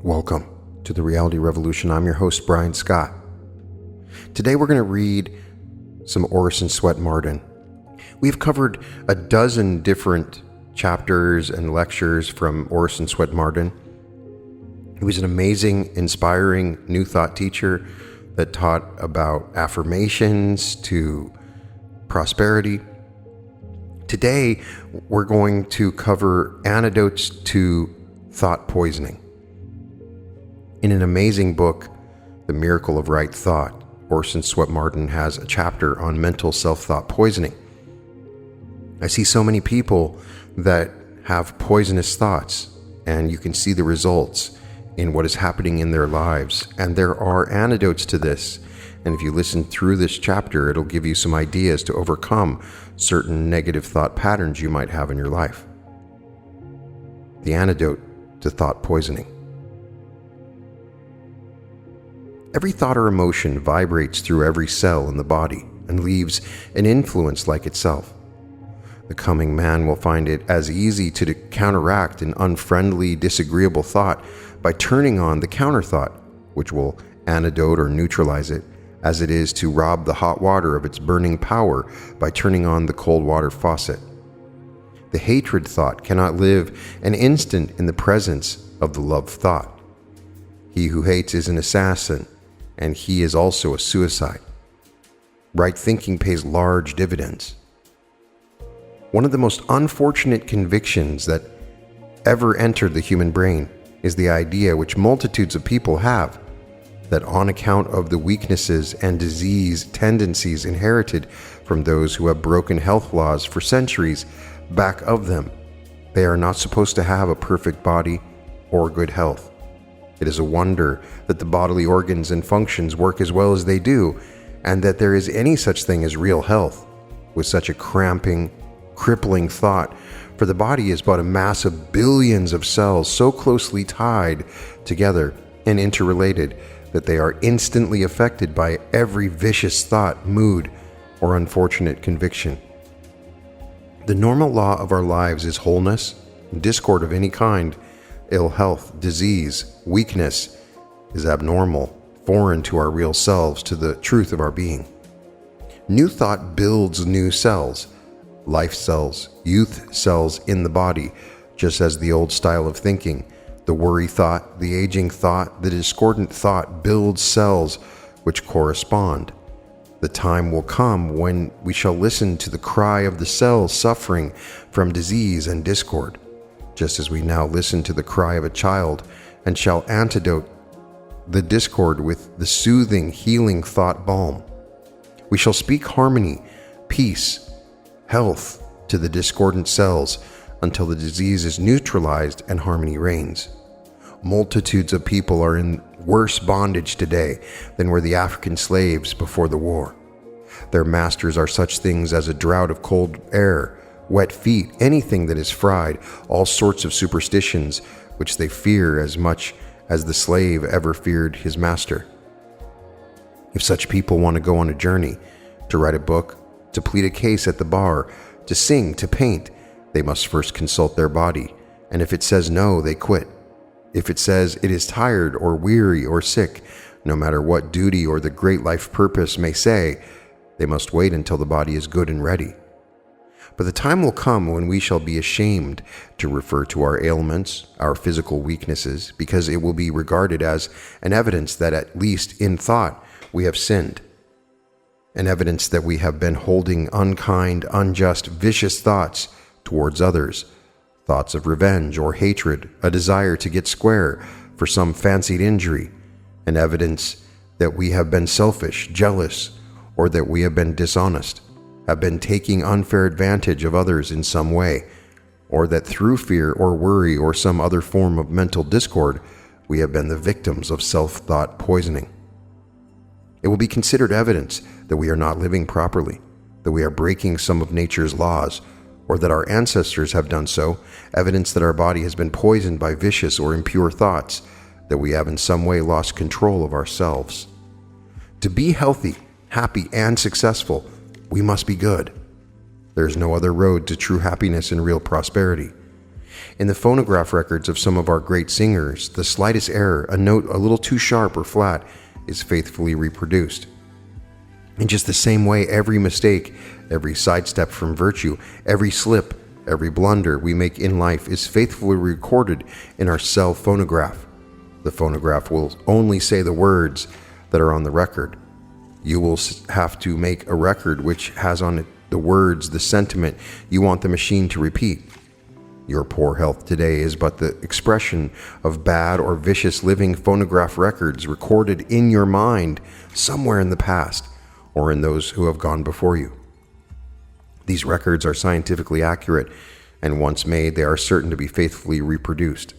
Welcome to the Reality Revolution. I'm your host, Brian Scott. Today we're going to read some Orison Swett Marden. We've covered a dozen different chapters and lectures from Orison Swett Marden. He was an amazing, inspiring New Thought teacher that taught about affirmations to prosperity. Today we're going to cover antidotes to thought poisoning. In an amazing book, The Miracle of Right Thought, Orison Swett Marden has a chapter on mental self-thought poisoning. I see so many people that have poisonous thoughts, and you can see the results in what is happening in their lives. And there are antidotes to this. And if you listen through this chapter, it'll give you some ideas to overcome certain negative thought patterns you might have in your life. The antidote to thought poisoning. Every thought or emotion vibrates through every cell in the body and leaves an influence like itself. The coming man will find it as easy to counteract an unfriendly, disagreeable thought by turning on the counter thought, which will antidote or neutralize it, as it is to rob the hot water of its burning power by turning on the cold water faucet. The hatred thought cannot live an instant in the presence of the love thought. He who hates is an assassin, and he is also a suicide. Right thinking pays large dividends. One of the most unfortunate convictions that ever entered the human brain is the idea, which multitudes of people have, that on account of the weaknesses and disease tendencies inherited from those who have broken health laws for centuries back of them, they are not supposed to have a perfect body or good health. It is a wonder that the bodily organs and functions work as well as they do, and that there is any such thing as real health, with such a cramping, crippling thought, for the body is but a mass of billions of cells so closely tied together and interrelated that they are instantly affected by every vicious thought, mood, or unfortunate conviction. The normal law of our lives is wholeness. Discord of any kind, ill health, disease, weakness, is abnormal, foreign to our real selves, to the truth of our being. New thought builds new cells, life cells, youth cells in the body, just as the old style of thinking, the worry thought, the aging thought, the discordant thought builds cells which correspond. The time will come when we shall listen to the cry of the cells suffering from disease and discord, just as we now listen to the cry of a child, and shall antidote the discord with the soothing, healing thought balm. We shall speak harmony, peace, health to the discordant cells until the disease is neutralized and harmony reigns. Multitudes of people are in worse bondage today than were the African slaves before the war. Their masters are such things as a drought of cold air, wet feet, anything that is fried, all sorts of superstitions which they fear as much as the slave ever feared his master. If such people want to go on a journey, to write a book, to plead a case at the bar, to sing, to paint, they must first consult their body, and if it says no, they quit. If it says it is tired or weary or sick, no matter what duty or the great life purpose may say, they must wait until the body is good and ready. But the time will come when we shall be ashamed to refer to our ailments, our physical weaknesses, because it will be regarded as an evidence that at least in thought we have sinned. An evidence that we have been holding unkind, unjust, vicious thoughts towards others, thoughts of revenge or hatred, a desire to get square for some fancied injury, an evidence that we have been selfish, jealous, or that we have been dishonest, have been taking unfair advantage of others in some way, or that through fear or worry or some other form of mental discord, we have been the victims of self-thought poisoning. It will be considered evidence that we are not living properly, that we are breaking some of nature's laws, or that our ancestors have done so, evidence that our body has been poisoned by vicious or impure thoughts, that we have in some way lost control of ourselves. To be healthy, happy, and successful, we must be good. There is no other road to true happiness and real prosperity. In the phonograph records of some of our great singers, the slightest error, a note a little too sharp or flat, is faithfully reproduced. In just the same way, every mistake, every sidestep from virtue, every slip, every blunder we make in life is faithfully recorded in our cell phonograph. The phonograph will only say the words that are on the record. You will have to make a record which has on it the words, the sentiment you want the machine to repeat. Your poor health today is but the expression of bad or vicious living phonograph records recorded in your mind somewhere in the past or in those who have gone before you. These records are scientifically accurate, and once made, they are certain to be faithfully reproduced.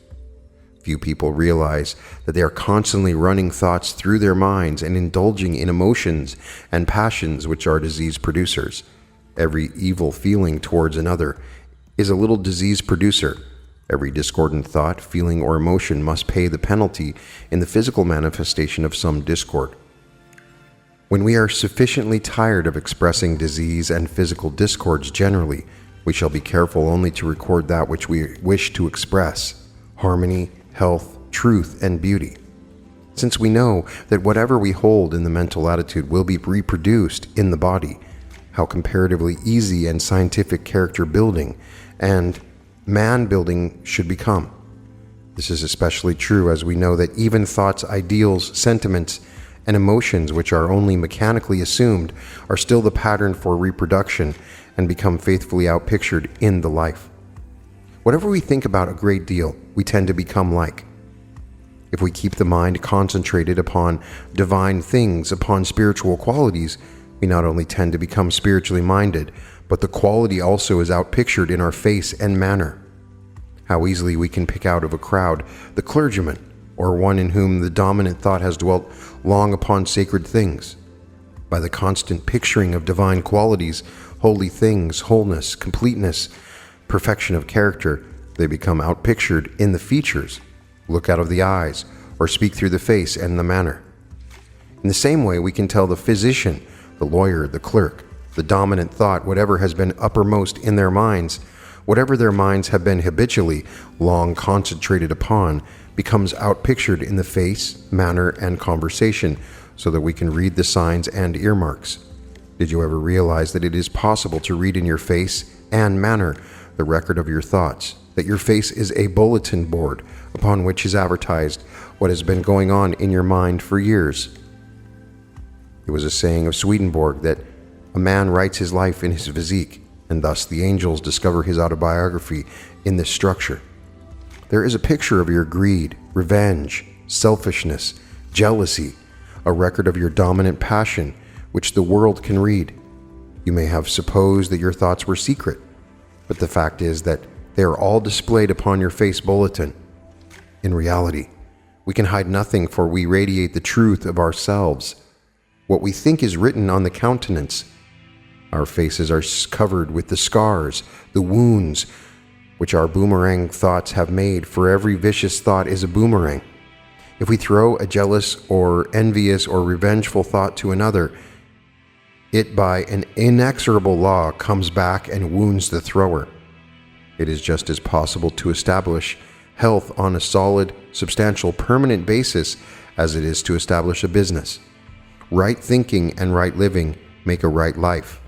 Few people realize that they are constantly running thoughts through their minds and indulging in emotions and passions which are disease producers. Every evil feeling towards another is a little disease producer. Every discordant thought, feeling, or emotion must pay the penalty in the physical manifestation of some discord. When we are sufficiently tired of expressing disease and physical discords generally, we shall be careful only to record that which we wish to express: harmony, health, truth, and beauty. Since we know that whatever we hold in the mental attitude will be reproduced in the body, how comparatively easy and scientific character building and man building should become. This is especially true as we know that even thoughts, ideals, sentiments, and emotions which are only mechanically assumed are still the pattern for reproduction and become faithfully outpictured in the life. Whatever we think about a great deal, we tend to become like. If we keep the mind concentrated upon divine things, upon spiritual qualities, we not only tend to become spiritually minded, but the quality also is outpictured in our face and manner. How easily we can pick out of a crowd the clergyman, or one in whom the dominant thought has dwelt long upon sacred things. By the constant picturing of divine qualities, holy things, wholeness, completeness, perfection of character, they become outpictured in the features, look out of the eyes, or speak through the face and the manner. In the same way, we can tell the physician, the lawyer, the clerk, the dominant thought, whatever has been uppermost in their minds, whatever their minds have been habitually long concentrated upon, becomes outpictured in the face, manner, and conversation, so that we can read the signs and earmarks. Did you ever realize that it is possible to read in your face and manner the record of your thoughts, that your face is a bulletin board upon which is advertised what has been going on in your mind for years? It was a saying of Swedenborg that a man writes his life in his physique, and thus the angels discover his autobiography in this structure. There is a picture of your greed, revenge, selfishness, jealousy, a record of your dominant passion, which the world can read. You may have supposed that your thoughts were secret, but the fact is that they are all displayed upon your face bulletin. In reality, we can hide nothing, for we radiate the truth of ourselves. What we think is written on the countenance. Our faces are covered with the scars, the wounds, which our boomerang thoughts have made, for every vicious thought is a boomerang. If we throw a jealous or envious or revengeful thought to another, it by an inexorable law comes back and wounds the thrower. It is just as possible to establish health on a solid, substantial, permanent basis as it is to establish a business. Right thinking and right living make a right life.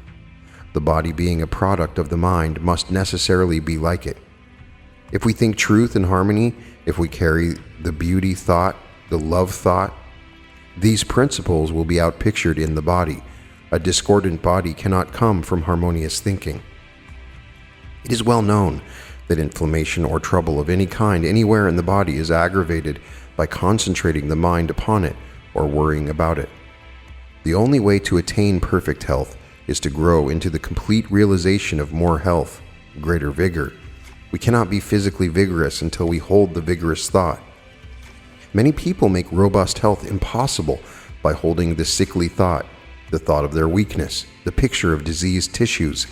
The body, being a product of the mind, must necessarily be like it. If we think truth and harmony, if we carry the beauty thought, the love thought, these principles will be outpictured in the body. A discordant body cannot come from harmonious thinking. It is well known that inflammation or trouble of any kind anywhere in the body is aggravated by concentrating the mind upon it or worrying about it. The only way to attain perfect health is to grow into the complete realization of more health, greater vigor. We cannot be physically vigorous until we hold the vigorous thought. Many people make robust health impossible by holding the sickly thought, the thought of their weakness, the picture of diseased tissues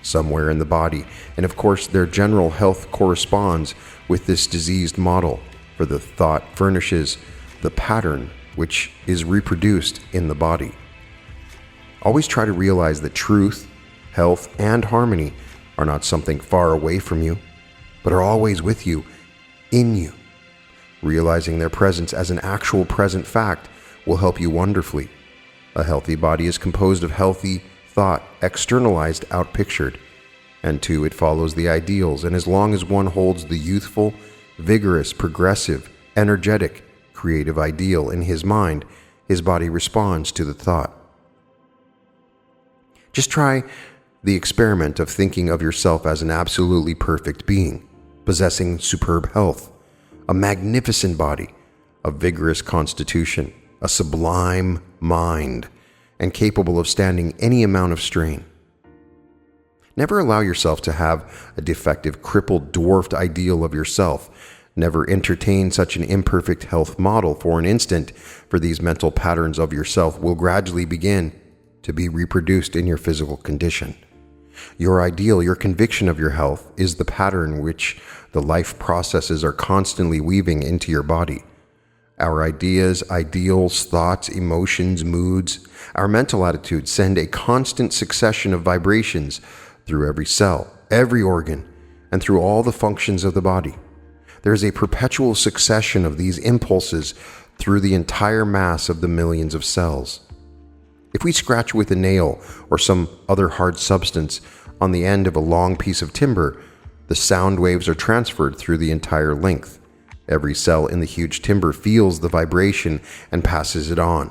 somewhere in the body, and of course their general health corresponds with this diseased model, for the thought furnishes the pattern which is reproduced in the body. Always try to realize that truth, health, and harmony are not something far away from you. but are always with you, in you. Realizing their presence as an actual present fact will help you wonderfully. A healthy body is composed of healthy thought, externalized, outpictured. And two, it follows the ideals, and as long as one holds the youthful, vigorous, progressive, energetic, creative ideal in his mind, his body responds to the thought. Just try the experiment of thinking of yourself as an absolutely perfect being, possessing superb health, a magnificent body, a vigorous constitution, a sublime mind, and capable of standing any amount of strain. Never allow yourself to have a defective, crippled, dwarfed ideal of yourself. Never entertain such an imperfect health model for an instant, for these mental patterns of yourself will gradually begin to be reproduced in your physical condition. Your ideal, your conviction of your health, is the pattern which the life processes are constantly weaving into your body. Our ideas, ideals, thoughts, emotions, moods, our mental attitudes send a constant succession of vibrations through every cell, every organ, and through all the functions of the body. There is a perpetual succession of these impulses through the entire mass of the millions of cells. If we scratch with a nail or some other hard substance on the end of a long piece of timber, the sound waves are transferred through the entire length. Every cell in the huge timber feels the vibration and passes it on.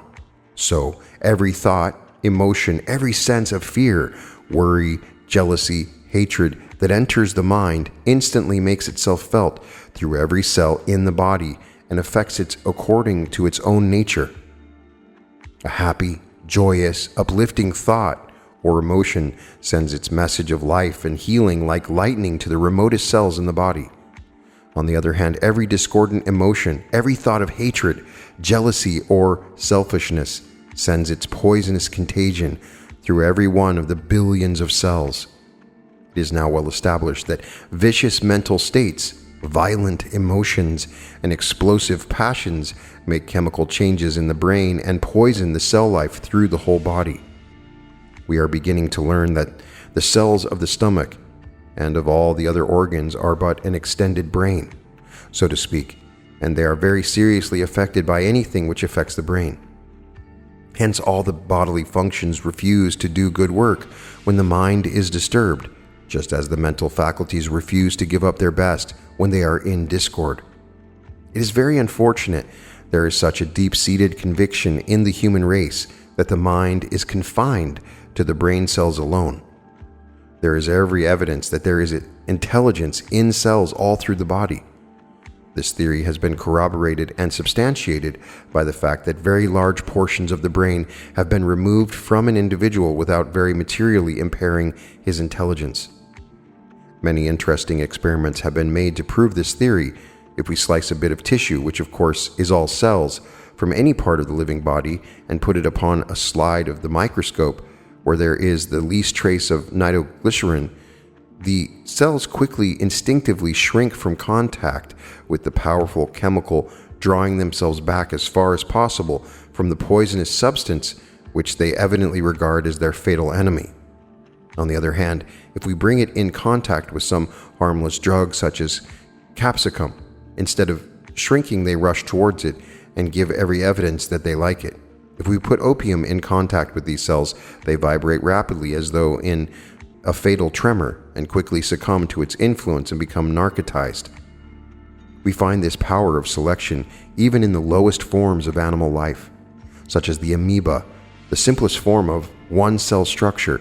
So, every thought, emotion, every sense of fear, worry, jealousy, hatred that enters the mind instantly makes itself felt through every cell in the body and affects it according to its own nature. A happy, joyous, uplifting thought or emotion sends its message of life and healing like lightning to the remotest cells in the body. On the other hand, every discordant emotion, every thought of hatred, jealousy, or selfishness sends its poisonous contagion through every one of the billions of cells. It is now well established that vicious mental states, violent emotions, and explosive passions make chemical changes in the brain and poison the cell life through the whole body. We are beginning to learn that the cells of the stomach and of all the other organs are but an extended brain, so to speak, and they are very seriously affected by anything which affects the brain. Hence, all the bodily functions refuse to do good work when the mind is disturbed, just as the mental faculties refuse to give up their best when they are in discord. It is very unfortunate there is such a deep-seated conviction in the human race that the mind is confined to the brain cells alone. There is every evidence that there is intelligence in cells all through the body. This theory has been corroborated and substantiated by the fact that very large portions of the brain have been removed from an individual without very materially impairing his intelligence. Many interesting experiments have been made to prove this theory. If we slice a bit of tissue, which of course is all cells, from any part of the living body and put it upon a slide of the microscope where there is the least trace of nitroglycerin, the cells quickly instinctively shrink from contact with the powerful chemical, drawing themselves back as far as possible from the poisonous substance which they evidently regard as their fatal enemy. On the other hand, if we bring it in contact with some harmless drug such as capsicum, instead of shrinking they rush towards it and give every evidence that they like it. If we put opium in contact with these cells, they vibrate rapidly as though in a fatal tremor and quickly succumb to its influence and become narcotized. We find this power of selection even in the lowest forms of animal life, such as the amoeba, the simplest form of one-cell structure.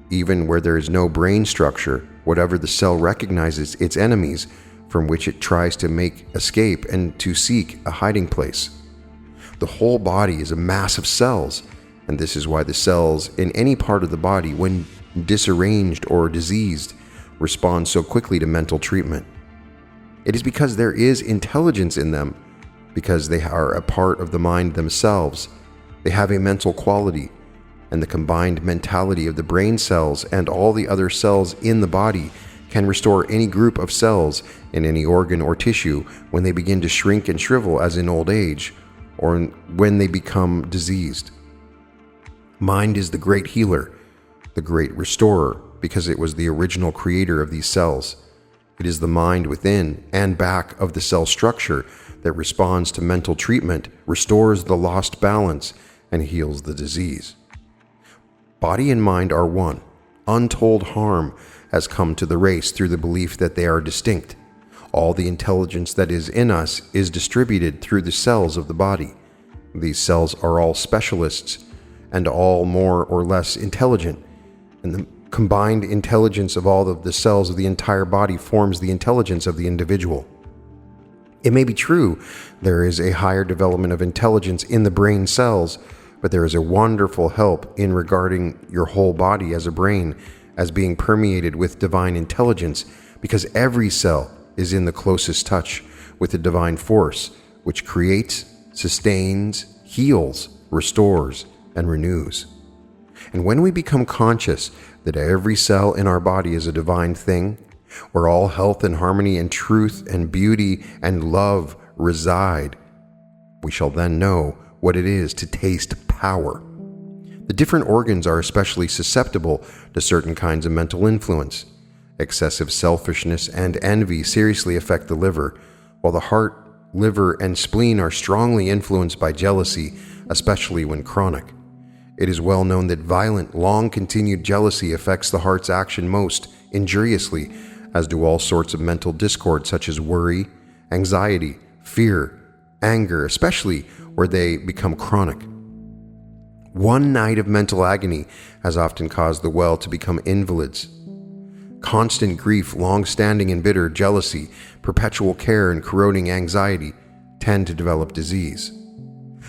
Even where there is no brain structure, whatever the cell recognizes its enemies from which it tries to make escape and to seek a hiding place. The whole body is a mass of cells, and this is why the cells in any part of the body, when disarranged or diseased, respond so quickly to mental treatment. It is because there is intelligence in them, because they are a part of the mind themselves. They have a mental quality, and the combined mentality of the brain cells and all the other cells in the body can restore any group of cells in any organ or tissue when they begin to shrink and shrivel as in old age, or when they become diseased. Mind is the great healer, the great restorer, because it was the original creator of these cells. It is the mind within and back of the cell structure that responds to mental treatment, restores the lost balance, and heals the disease. Body and mind are one. Untold harm has come to the race through the belief that they are distinct. All the intelligence that is in us is distributed through the cells of the body. These cells are all specialists and all more or less intelligent, and the combined intelligence of all of the cells of the entire body forms the intelligence of the individual. It may be true there is a higher development of intelligence in the brain cells, but there is a wonderful help in regarding your whole body as a brain as being permeated with divine intelligence, because every cell is in the closest touch with the divine force, which creates, sustains, heals, restores, and renews. And when we become conscious that every cell in our body is a divine thing, where all health and harmony and truth and beauty and love reside, we shall then know what it is to taste power. The different organs are especially susceptible to certain kinds of mental influence. Excessive selfishness and envy seriously affect the liver, while the heart, liver, and spleen are strongly influenced by jealousy, especially when chronic. It is well known that violent, long-continued jealousy affects the heart's action most injuriously, as do all sorts of mental discord such as worry, anxiety, fear, anger, especially where they become chronic. One night of mental agony has often caused the well to become invalids. Constant grief, long-standing and bitter jealousy, perpetual care, and corroding anxiety tend to develop disease.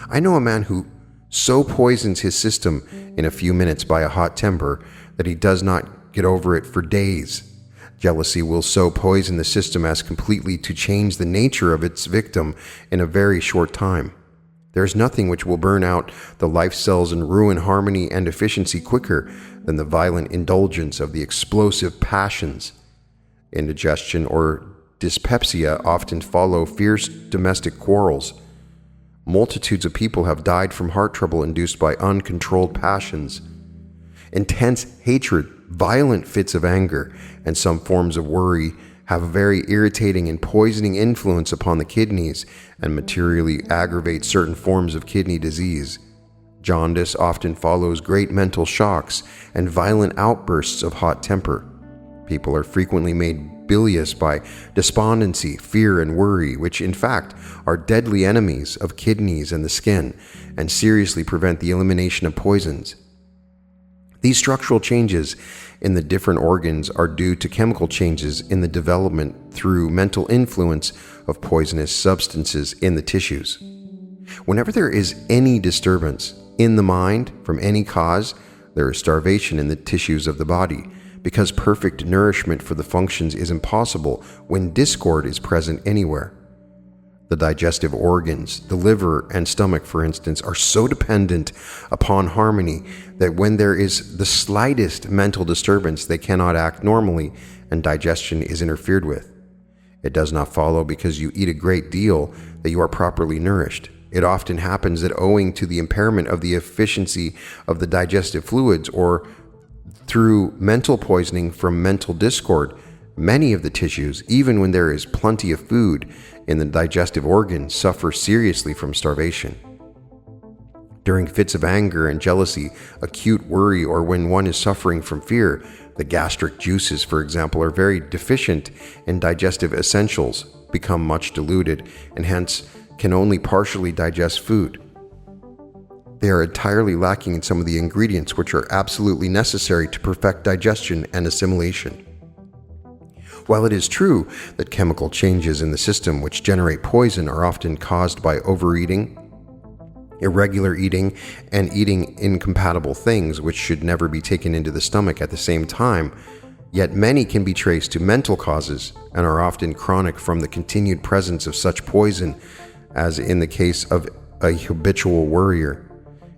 I know a man who so poisons his system in a few minutes by a hot temper that he does not get over it for days. Jealousy will so poison the system as completely to change the nature of its victim in a very short time. There is nothing which will burn out the life cells and ruin harmony and efficiency quicker than the violent indulgence of the explosive passions. Indigestion or dyspepsia often follow fierce domestic quarrels. Multitudes of people have died from heart trouble induced by uncontrolled passions. Intense hatred, violent fits of anger, and some forms of worry have a very irritating and poisoning influence upon the kidneys and materially aggravate certain forms of kidney disease. Jaundice often follows great mental shocks and violent outbursts of hot temper. People are frequently made bilious by despondency, fear, and worry, which in fact are deadly enemies of kidneys and the skin, and seriously prevent the elimination of poisons. These structural changes in the different organs are due to chemical changes in the development through mental influence of poisonous substances in the tissues. Whenever there is any disturbance in the mind from any cause, there is starvation in the tissues of the body, because perfect nourishment for the functions is impossible when discord is present anywhere. The digestive organs, the liver and stomach, for instance, are so dependent upon harmony that when there is the slightest mental disturbance, they cannot act normally and digestion is interfered with. It does not follow because you eat a great deal that you are properly nourished. It often happens that owing to the impairment of the efficiency of the digestive fluids or through mental poisoning from mental discord, many of the tissues, even when there is plenty of food in the digestive organs, suffer seriously from starvation. During fits of anger and jealousy, acute worry, or when one is suffering from fear, the gastric juices, for example, are very deficient in digestive essentials, become much diluted, and hence can only partially digest food. They are entirely lacking in some of the ingredients which are absolutely necessary to perfect digestion and assimilation. While it is true that chemical changes in the system which generate poison are often caused by overeating, irregular eating, and eating incompatible things which should never be taken into the stomach at the same time, yet many can be traced to mental causes and are often chronic from the continued presence of such poison, as in the case of a habitual worrier.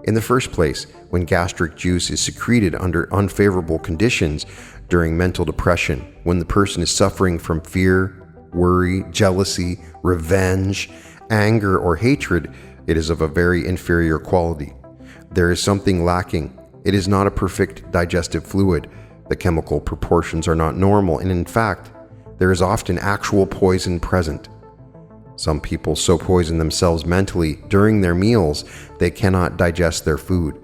In the first place, when gastric juice is secreted under unfavorable conditions during mental depression, when the person is suffering from fear, worry, jealousy, revenge, anger, or hatred, it is of a very inferior quality. There is something lacking. It is not a perfect digestive fluid. The chemical proportions are not normal, and in fact, there is often actual poison present. Some people so poison themselves mentally during their meals they cannot digest their food.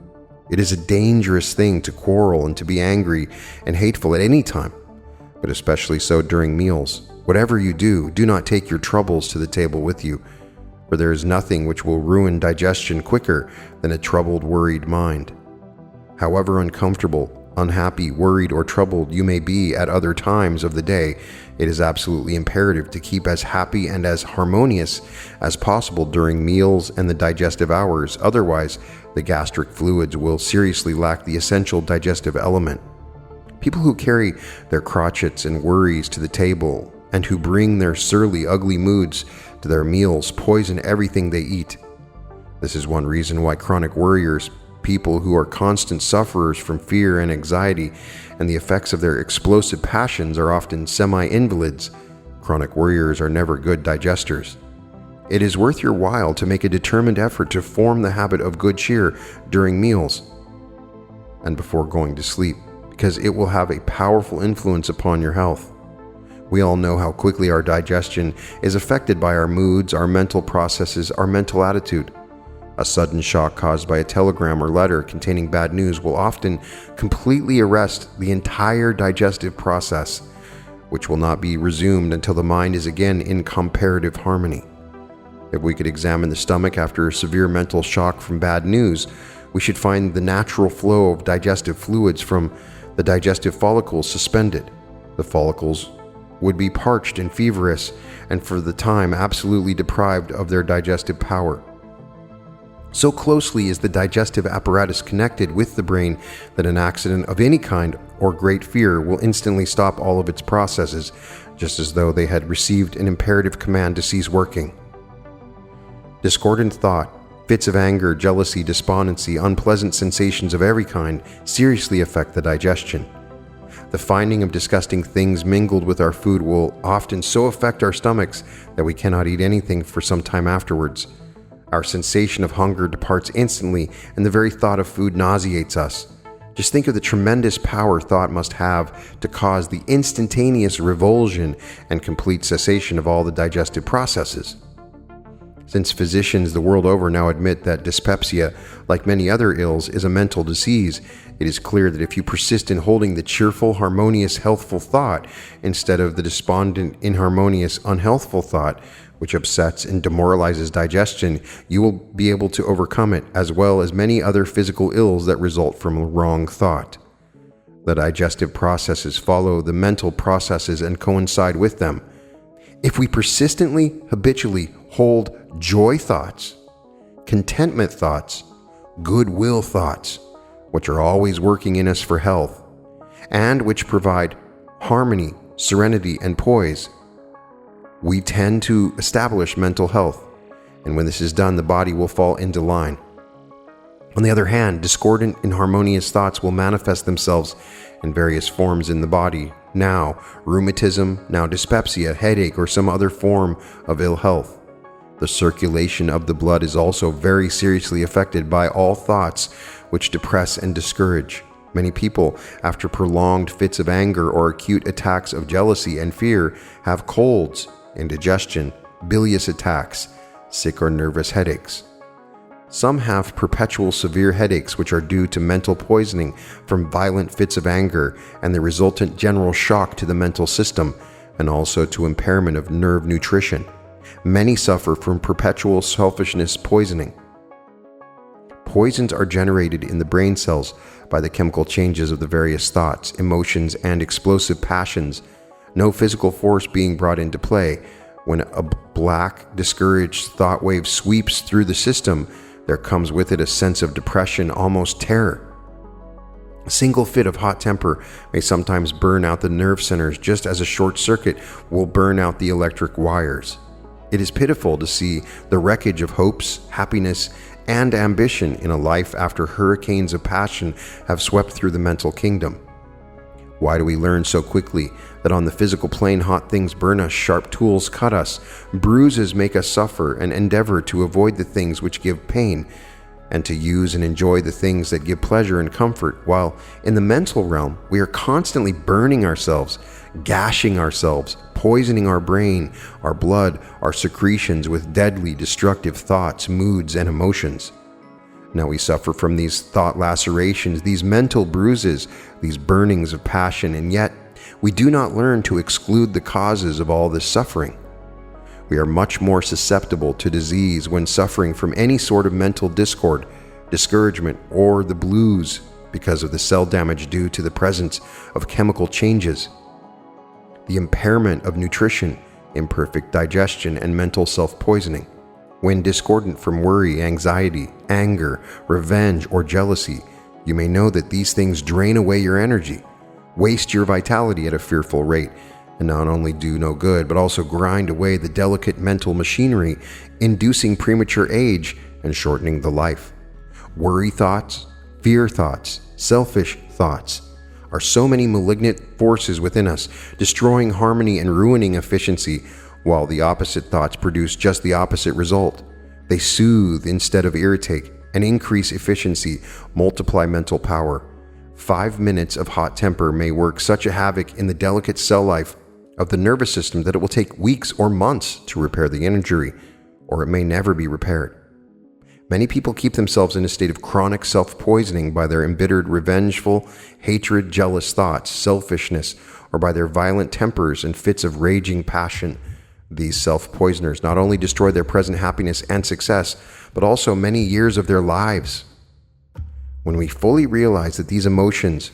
It is a dangerous thing to quarrel and to be angry and hateful at any time, but especially so during meals. Whatever you do, do not take your troubles to the table with you, for there is nothing which will ruin digestion quicker than a troubled, worried mind. However uncomfortable, unhappy, worried, or troubled you may be at other times of the day, it is absolutely imperative to keep as happy and as harmonious as possible during meals and the digestive hours. Otherwise, the gastric fluids will seriously lack the essential digestive element. People who carry their crotchets and worries to the table and who bring their surly, ugly moods to their meals poison everything they eat. This is one reason why chronic worriers, people who are constant sufferers from fear and anxiety and the effects of their explosive passions, are often semi-invalids. Chronic worriers are never good digesters. It is worth your while to make a determined effort to form the habit of good cheer during meals and before going to sleep, because it will have a powerful influence upon your health. We all know how quickly our digestion is affected by our moods, our mental processes, our mental attitude. A sudden shock caused by a telegram or letter containing bad news will often completely arrest the entire digestive process, which will not be resumed until the mind is again in comparative harmony. If we could examine the stomach after a severe mental shock from bad news, we should find the natural flow of digestive fluids from the digestive follicles suspended. The follicles would be parched and feverish, and for the time absolutely deprived of their digestive power. So closely is the digestive apparatus connected with the brain that an accident of any kind or great fear will instantly stop all of its processes, just as though they had received an imperative command to cease working. Discordant thought, fits of anger, jealousy, despondency, unpleasant sensations of every kind seriously affect the digestion. The finding of disgusting things mingled with our food will often so affect our stomachs that we cannot eat anything for some time afterwards. Our sensation of hunger departs instantly, and the very thought of food nauseates us. Just think of the tremendous power thought must have to cause the instantaneous revulsion and complete cessation of all the digestive processes. Since physicians the world over now admit that dyspepsia, like many other ills, is a mental disease, it is clear that if you persist in holding the cheerful, harmonious, healthful thought instead of the despondent, inharmonious, unhealthful thought, which upsets and demoralizes digestion, you will be able to overcome it, as well as many other physical ills that result from wrong thought. The digestive processes follow the mental processes and coincide with them. If we persistently, habitually hold joy thoughts, contentment thoughts, goodwill thoughts, which are always working in us for health, and which provide harmony, serenity, and poise, we tend to establish mental health, and when this is done, the body will fall into line. On the other hand, discordant, inharmonious thoughts will manifest themselves in various forms in the body. Now rheumatism, now dyspepsia, headache, or some other form of ill health. The circulation of the blood is also very seriously affected by all thoughts which depress and discourage. Many people, after prolonged fits of anger or acute attacks of jealousy and fear, have colds, indigestion, bilious attacks, sick or nervous headaches. Some have perpetual severe headaches which are due to mental poisoning from violent fits of anger and the resultant general shock to the mental system, and also to impairment of nerve nutrition. Many suffer from perpetual selfishness poisoning. Poisons are generated in the brain cells by the chemical changes of the various thoughts, emotions, and explosive passions, no physical force being brought into play. When a black, discouraged thought wave sweeps through the system, there comes with it a sense of depression, almost terror. A single fit of hot temper may sometimes burn out the nerve centers, just as a short circuit will burn out the electric wires. It is pitiful to see the wreckage of hopes, happiness, and ambition in a life after hurricanes of passion have swept through the mental kingdom. Why do we learn so quickly that on the physical plane hot things burn us, sharp tools cut us, bruises make us suffer, and endeavor to avoid the things which give pain? and to use and enjoy the things that give pleasure and comfort, while in the mental realm, we are constantly burning ourselves, gashing ourselves, poisoning our brain, our blood, our secretions with deadly, destructive thoughts, moods, and emotions. Now we suffer from these thought lacerations, these mental bruises, these burnings of passion, and yet we do not learn to exclude the causes of all this suffering. We are much more susceptible to disease when suffering from any sort of mental discord, discouragement, or the blues because of the cell damage due to the presence of chemical changes, the impairment of nutrition, imperfect digestion, and mental self-poisoning. When discordant from worry, anxiety, anger, revenge, or jealousy, you may know that these things drain away your energy, waste your vitality at a fearful rate, and not only do no good, but also grind away the delicate mental machinery, inducing premature age and shortening the life. Worry thoughts, fear thoughts, selfish thoughts are so many malignant forces within us, destroying harmony and ruining efficiency, while the opposite thoughts produce just the opposite result. They soothe instead of irritate and increase efficiency, multiply mental power. 5 minutes of hot temper may work such a havoc in the delicate cell life of the nervous system that it will take weeks or months to repair the injury, or it may never be repaired. Many people keep themselves in a state of chronic self-poisoning by their embittered, revengeful, hatred, jealous thoughts, selfishness, or by their violent tempers and fits of raging passion. These self-poisoners not only destroy their present happiness and success, but also many years of their lives. When we fully realize that these emotions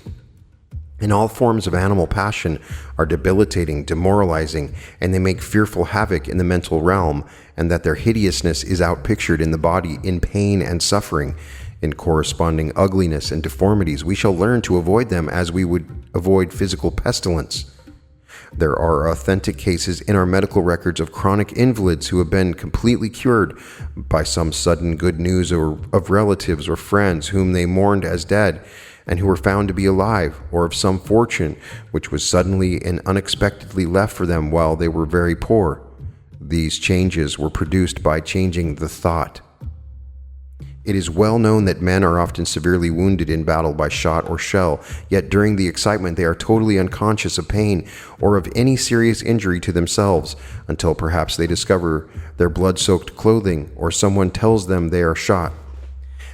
and all forms of animal passion are debilitating, demoralizing, and they make fearful havoc in the mental realm, and that their hideousness is outpictured in the body in pain and suffering, in corresponding ugliness and deformities, we shall learn to avoid them as we would avoid physical pestilence. There are authentic cases in our medical records of chronic invalids who have been completely cured by some sudden good news or of relatives or friends whom they mourned as dead, and who were found to be alive, or of some fortune which was suddenly and unexpectedly left for them while they were very poor. These changes were produced by changing the thought. It is well known that men are often severely wounded in battle by shot or shell, yet during the excitement they are totally unconscious of pain or of any serious injury to themselves, until perhaps they discover their blood-soaked clothing or someone tells them they are shot.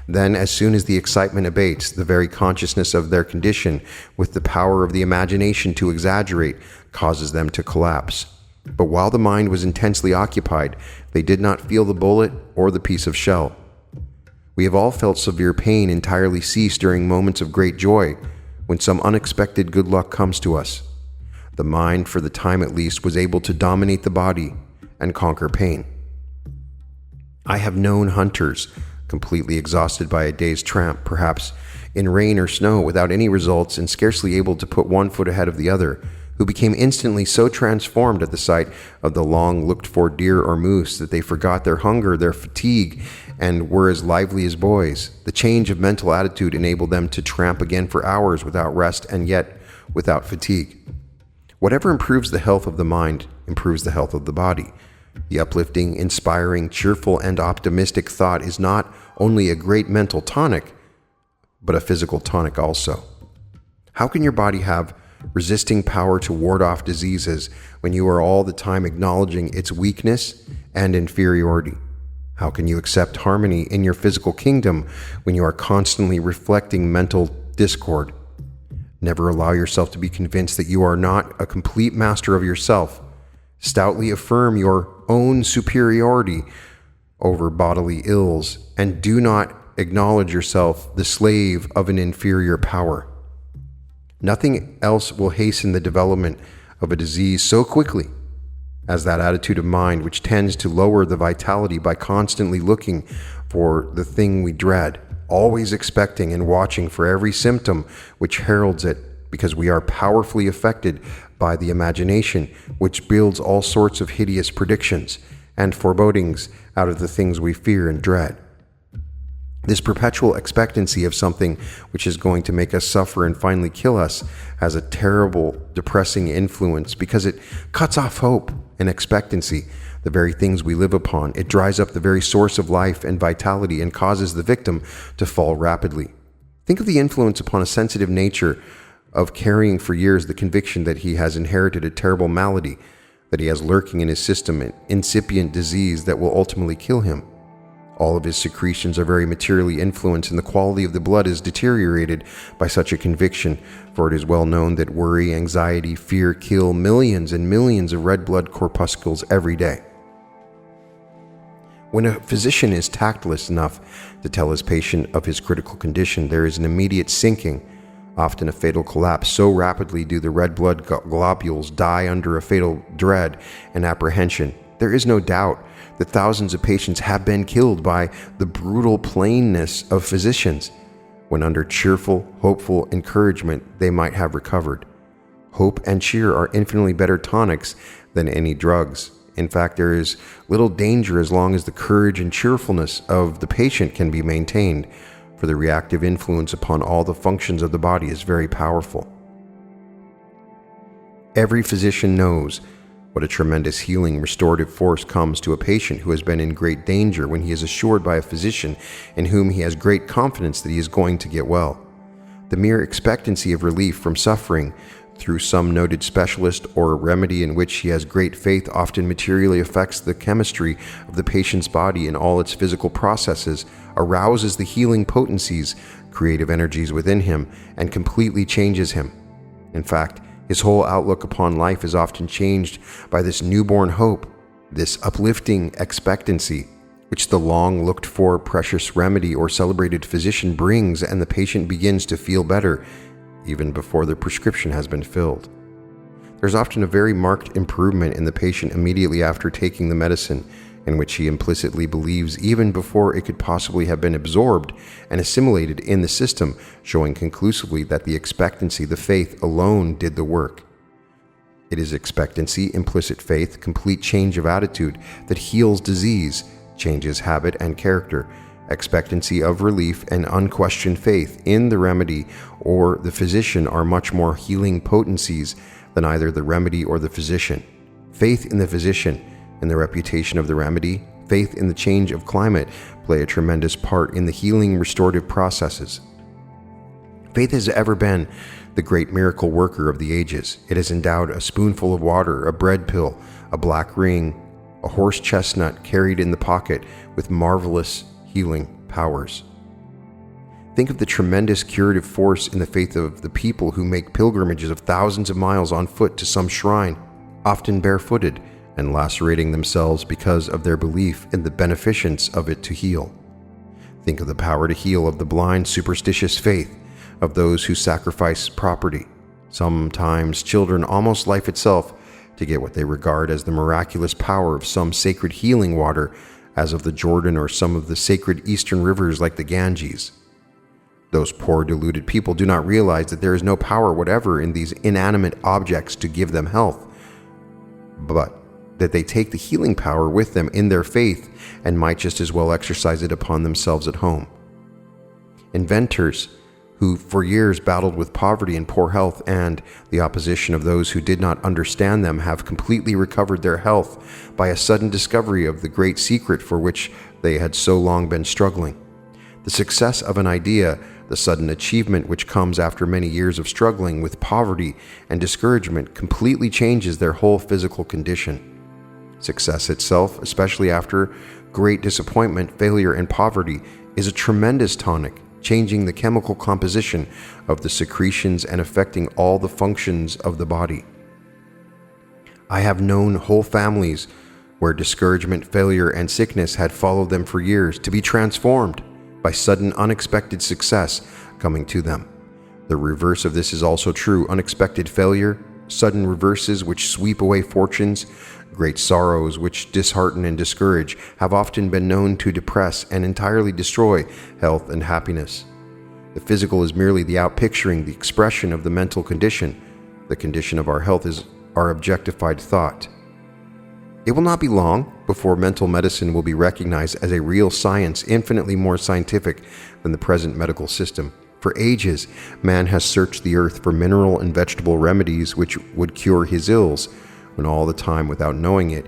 Then, as soon as the excitement abates, the very consciousness of their condition, with the power of the imagination to exaggerate, causes them to collapse. But while the mind was intensely occupied, they did not feel the bullet or the piece of shell. We have all felt severe pain entirely cease during moments of great joy, when some unexpected good luck comes to us. The mind, for the time at least, was able to dominate the body and conquer pain. I have known hunters, completely exhausted by a day's tramp, perhaps in rain or snow, without any results and scarcely able to put one foot ahead of the other, who became instantly so transformed at the sight of the long looked-for deer or moose that they forgot their hunger, their fatigue, and were as lively as boys. The change of mental attitude enabled them to tramp again for hours without rest and yet without fatigue. Whatever improves the health of the mind improves the health of the body. The uplifting, inspiring, cheerful, and optimistic thought is not only a great mental tonic, but a physical tonic also. How can your body have resisting power to ward off diseases when you are all the time acknowledging its weakness and inferiority? How can you accept harmony in your physical kingdom when you are constantly reflecting mental discord? Never allow yourself to be convinced that you are not a complete master of yourself. Stoutly affirm your own superiority over bodily ills, and do not acknowledge yourself the slave of an inferior power. Nothing else will hasten the development of a disease so quickly as that attitude of mind which tends to lower the vitality by constantly looking for the thing we dread, always expecting and watching for every symptom which heralds it, because we are powerfully affected by the imagination, which builds all sorts of hideous predictions and forebodings out of the things we fear and dread. This perpetual expectancy of something which is going to make us suffer and finally kill us has a terrible, depressing influence, because it cuts off hope and expectancy. the very things we live upon. It dries up the very source of life and vitality and causes the victim to fall rapidly. Think of the influence upon a sensitive nature of carrying for years the conviction that he has inherited a terrible malady, that he has lurking in his system an incipient disease that will ultimately kill him. All of his secretions are very materially influenced, and the quality of the blood is deteriorated by such a conviction, for it is well known that worry, anxiety, fear kill millions and millions of red blood corpuscles every day. When a physician is tactless enough to tell his patient of his critical condition, there is an immediate sinking, often a fatal collapse. So rapidly do the red blood globules die under a fatal dread and apprehension. There is no doubt that thousands of patients have been killed by the brutal plainness of physicians, when under cheerful, hopeful encouragement they might have recovered. Hope and cheer are infinitely better tonics than any drugs. In fact, there is little danger as long as the courage and cheerfulness of the patient can be maintained, for the reactive influence upon all the functions of the body is very powerful. Every physician knows what a tremendous healing, restorative force comes to a patient who has been in great danger when he is assured by a physician in whom he has great confidence that he is going to get well. The mere expectancy of relief from suffering through some noted specialist or a remedy in which he has great faith often materially affects the chemistry of the patient's body in all its physical processes, arouses the healing potencies, creative energies within him, and completely changes him. In fact, his whole outlook upon life is often changed by this newborn hope, this uplifting expectancy, which the long-looked-for precious remedy or celebrated physician brings, and the patient begins to feel better, even before the prescription has been filled. There's often a very marked improvement in the patient immediately after taking the medicine, in which he implicitly believes even before it could possibly have been absorbed and assimilated in the system, showing conclusively that the expectancy, the faith alone did the work. It is expectancy, implicit faith, complete change of attitude that heals disease, changes habit and character. Expectancy of relief and unquestioned faith in the remedy or the physician are much more healing potencies than either the remedy or the physician. Faith in the physician, in the reputation of the remedy, faith in the change of climate play a tremendous part in the healing restorative processes. Faith has ever been the great miracle worker of the ages. It has endowed a spoonful of water, a bread pill, a black ring, a horse chestnut carried in the pocket with marvelous healing powers. Think of the tremendous curative force in the faith of the people who make pilgrimages of thousands of miles on foot to some shrine, often barefooted, and lacerating themselves because of their belief in the beneficence of it to heal. Think of the power to heal of the blind, superstitious faith of those who sacrifice property, sometimes children, almost life itself, to get what they regard as the miraculous power of some sacred healing water, as of the Jordan or some of the sacred eastern rivers like the Ganges. Those poor deluded people do not realize that there is no power whatever in these inanimate objects to give them health, but that they take the healing power with them in their faith and might just as well exercise it upon themselves at home. Inventors who for years battled with poverty and poor health and the opposition of those who did not understand them have completely recovered their health by a sudden discovery of the great secret for which they had so long been struggling. The success of an idea, the sudden achievement which comes after many years of struggling with poverty and discouragement, completely changes their whole physical condition. Success itself, especially after great disappointment, failure, and poverty, is a tremendous tonic, changing the chemical composition of the secretions and affecting all the functions of the body. I have known whole families where discouragement, failure, and sickness had followed them for years to be transformed by sudden unexpected success coming to them. The reverse of this is also true. Unexpected failure, sudden reverses which sweep away fortunes, great sorrows which dishearten and discourage have often been known to depress and entirely destroy health and happiness. The physical is merely the outpicturing, the expression of the mental condition. The condition of our health is our objectified thought. It will not be long before mental medicine will be recognized as a real science, infinitely more scientific than the present medical system. For ages, man has searched the earth for mineral and vegetable remedies which would cure his ills, when all the time, without knowing it,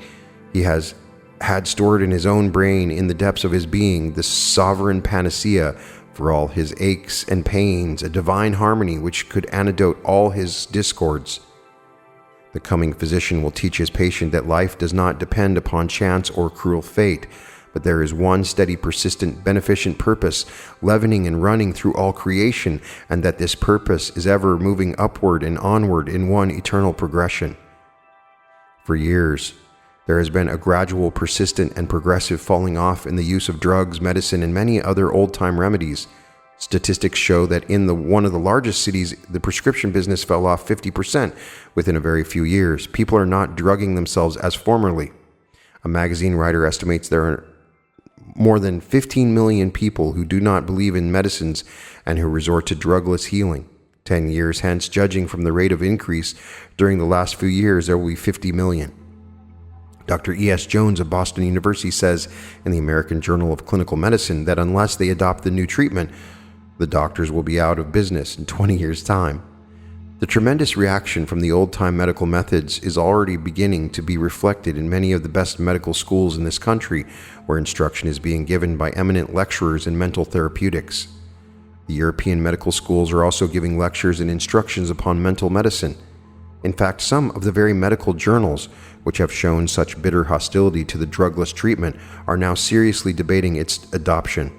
he has had stored in his own brain, in the depths of his being, the sovereign panacea for all his aches and pains, a divine harmony which could antidote all his discords. The coming physician will teach his patient that life does not depend upon chance or cruel fate, but there is one steady, persistent, beneficent purpose leavening and running through all creation, and that this purpose is ever moving upward and onward in one eternal progression. For years, there has been a gradual, persistent, and progressive falling off in the use of drugs, medicine, and many other old-time remedies. Statistics show that in one of the largest cities, the prescription business fell off 50% within a very few years. People are not drugging themselves as formerly. A magazine writer estimates there are more than 15 million people who do not believe in medicines and who resort to drugless healing. 10 years hence, judging from the rate of increase during the last few years, there will be 50 million. Dr. E.S. Jones of Boston University says in the American Journal of Clinical Medicine that unless they adopt the new treatment, the doctors will be out of business in 20 years' time. The tremendous reaction from the old-time medical methods is already beginning to be reflected in many of the best medical schools in this country, where instruction is being given by eminent lecturers in mental therapeutics. The European medical schools are also giving lectures and instructions upon mental medicine. In fact, some of the very medical journals which have shown such bitter hostility to the drugless treatment are now seriously debating its adoption.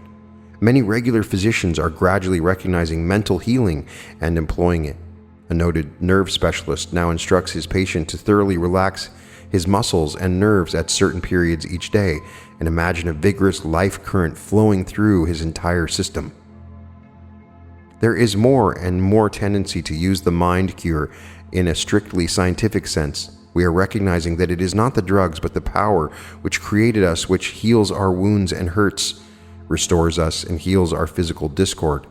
Many regular physicians are gradually recognizing mental healing and employing it. A noted nerve specialist now instructs his patient to thoroughly relax his muscles and nerves at certain periods each day and imagine a vigorous life current flowing through his entire system. There is more and more tendency to use the mind cure in a strictly scientific sense. We are recognizing that it is not the drugs but the power which created us which heals our wounds and hurts, restores us, and heals our physical discord.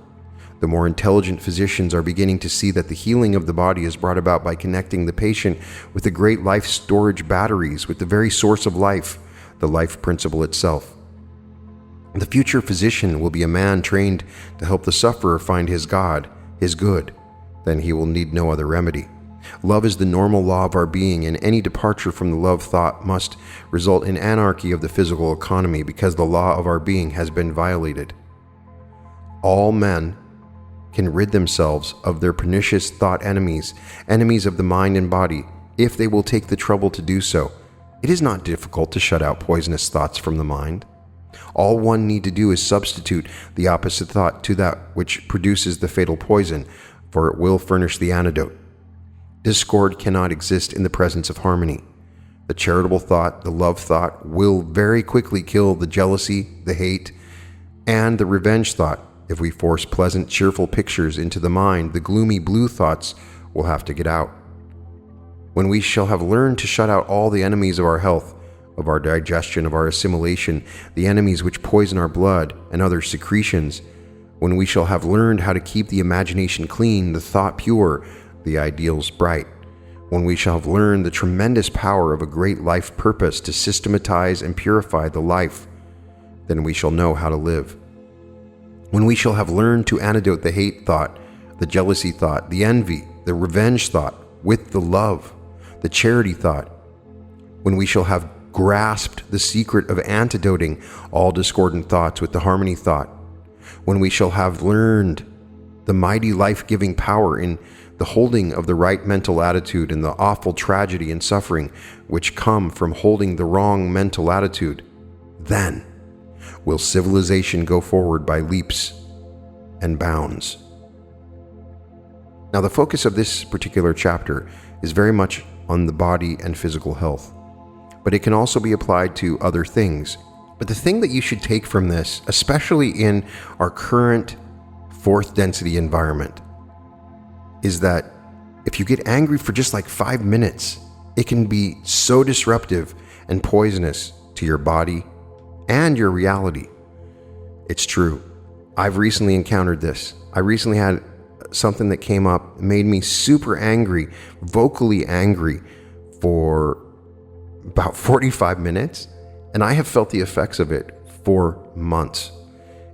The more intelligent physicians are beginning to see that the healing of the body is brought about by connecting the patient with the great life storage batteries, with the very source of life, the life principle itself. The future physician will be a man trained to help the sufferer find his God, his good. Then he will need no other remedy. Love is the normal law of our being, and any departure from the love thought must result in anarchy of the physical economy because the law of our being has been violated. All men can rid themselves of their pernicious thought enemies of the mind and body, if they will take the trouble to do so. It is not difficult to shut out poisonous thoughts from the mind. All one need to do is substitute the opposite thought to that which produces the fatal poison, for it will furnish the antidote. Discord cannot exist in the presence of harmony. The charitable thought, the love thought, will very quickly kill the jealousy, the hate, and the revenge thought. If we force pleasant, cheerful pictures into the mind, the gloomy blue thoughts will have to get out. When we shall have learned to shut out all the enemies of our health, of our digestion, of our assimilation, the enemies which poison our blood and other secretions, when we shall have learned how to keep the imagination clean, the thought pure, the ideals bright, when we shall have learned the tremendous power of a great life purpose to systematize and purify the life, then we shall know how to live. When we shall have learned to antidote the hate thought, the jealousy thought, the envy, the revenge thought, with the love, the charity thought, when we shall have grasped the secret of antidoting all discordant thoughts with the harmony thought, when we shall have learned the mighty life-giving power in the holding of the right mental attitude and the awful tragedy and suffering which come from holding the wrong mental attitude, then will civilization go forward by leaps and bounds. Now, the focus of this particular chapter is very much on the body and physical health, but it can also be applied to other things. But the thing that you should take from this, especially in our current fourth density environment, is that if you get angry for just like 5 minutes, it can be so disruptive and poisonous to your body and your reality. It's true. I've recently encountered this. I recently had something that came up, made me super angry, vocally angry for about 45 minutes, and I have felt the effects of it for months.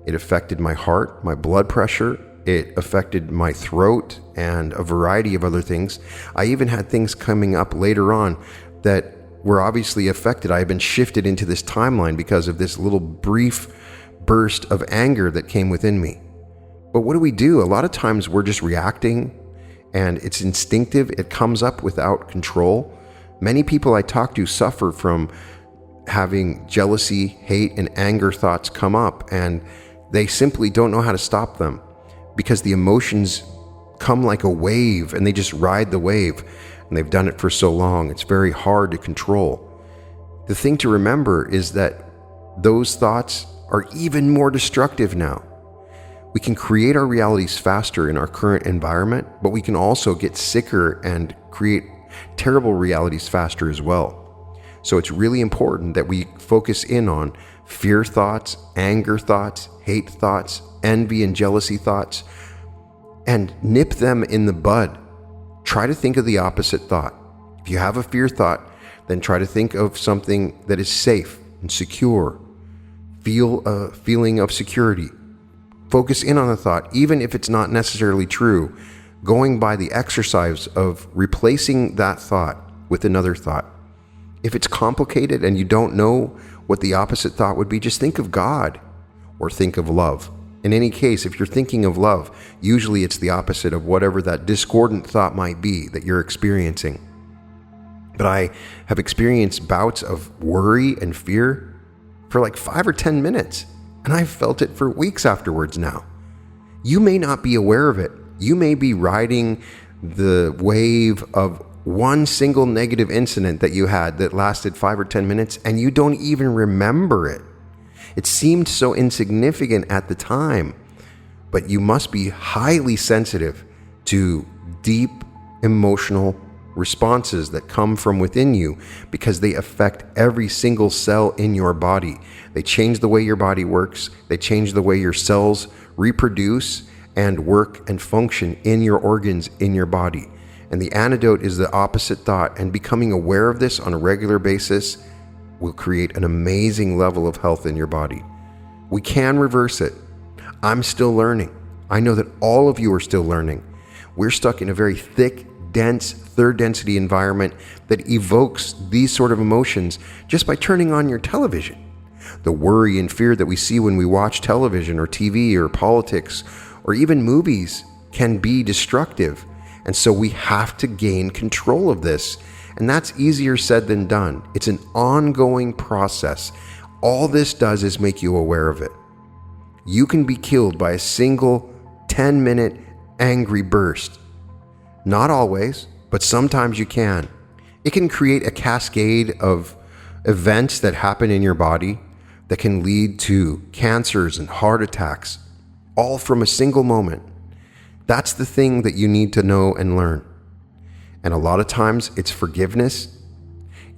It affected my heart, my blood pressure, it affected my throat, and a variety of other things. I even had things coming up later on that were obviously affected. I had been shifted into this timeline because of this little brief burst of anger that came within me. But what do? A lot of times we're just reacting, and it's instinctive. It comes up without control. Many people I talk to suffer from having jealousy, hate, and anger thoughts come up, and they simply don't know how to stop them because the emotions come like a wave and they just ride the wave, and they've done it for so long. It's very hard to control. The thing to remember is that those thoughts are even more destructive now. We can create our realities faster in our current environment, but we can also get sicker and create terrible realities faster as well. So it's really important that we focus in on fear thoughts, anger thoughts, hate thoughts, envy and jealousy thoughts, and nip them in the bud. Try to think of the opposite thought. If you have a fear thought, then try to think of something that is safe and secure. Feel a feeling of security. Focus in on the thought, even if it's not necessarily true, going by the exercise of replacing that thought with another thought. If it's complicated and you don't know what the opposite thought would be, just think of God or think of love. In any case, if you're thinking of love, usually it's the opposite of whatever that discordant thought might be that you're experiencing. But I have experienced bouts of worry and fear for like 5 or 10 minutes, and I've felt it for weeks afterwards now. You may not be aware of it. You may be riding the wave of one single negative incident that you had that lasted 5 or 10 minutes, and you don't even remember it. It seemed so insignificant at the time, but you must be highly sensitive to deep emotional responses that come from within you because they affect every single cell in your body. They change the way your body works. They change the way your cells reproduce and work and function in your organs in your body. And the antidote is the opposite thought, and becoming aware of this on a regular basis will create an amazing level of health in your body. We can reverse it. I'm still learning. I know that all of you are still learning. We're stuck in a very thick, dense, third density environment that evokes these sort of emotions just by turning on your television. The worry and fear that we see when we watch television or TV or politics or even movies can be destructive. And so we have to gain control of this. And that's easier said than done. It's an ongoing process. All this does is make you aware of it. You can be killed by a single 10-minute angry burst. Not always, but sometimes you can. It can create a cascade of events that happen in your body that can lead to cancers and heart attacks, all from a single moment. That's the thing that you need to know and learn. And a lot of times it's forgiveness.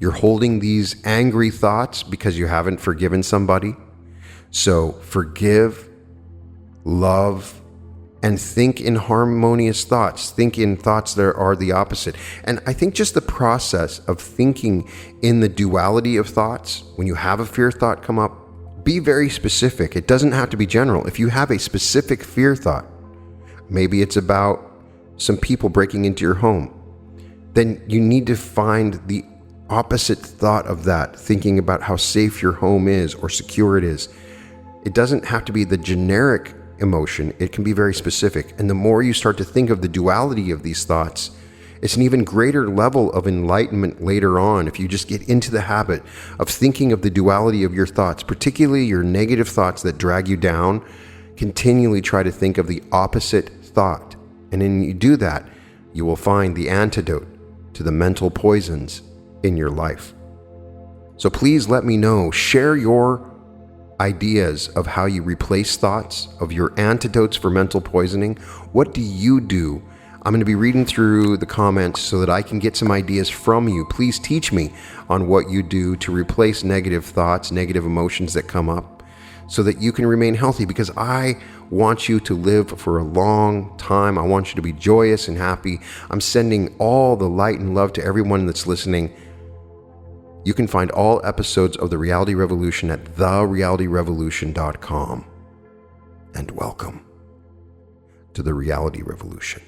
You're holding these angry thoughts because you haven't forgiven somebody. So forgive, love, and think in harmonious thoughts. Think in thoughts that are the opposite. And I think just the process of thinking in the duality of thoughts, when you have a fear thought come up, be very specific. It doesn't have to be general. If you have a specific fear thought, maybe it's about some people breaking into your home, then you need to find the opposite thought of that, thinking about how safe your home is or secure it is. It doesn't have to be the generic emotion. It can be very specific. And the more you start to think of the duality of these thoughts, it's an even greater level of enlightenment later on if you just get into the habit of thinking of the duality of your thoughts, particularly your negative thoughts that drag you down. Continually try to think of the opposite thought. And when you do that, you will find the antidote to the mental poisons in your life. So please let me know. Share your ideas of how you replace thoughts, of your antidotes for mental poisoning. What do you do? I'm going to be reading through the comments so that I can get some ideas from you. Please teach me on what you do to replace negative thoughts, negative emotions that come up, so that you can remain healthy, because I want you to live for a long time. I want you to be joyous and happy. I'm sending all the light and love to everyone that's listening. You can find all episodes of The Reality Revolution at therealityrevolution.com. And welcome to The Reality Revolution.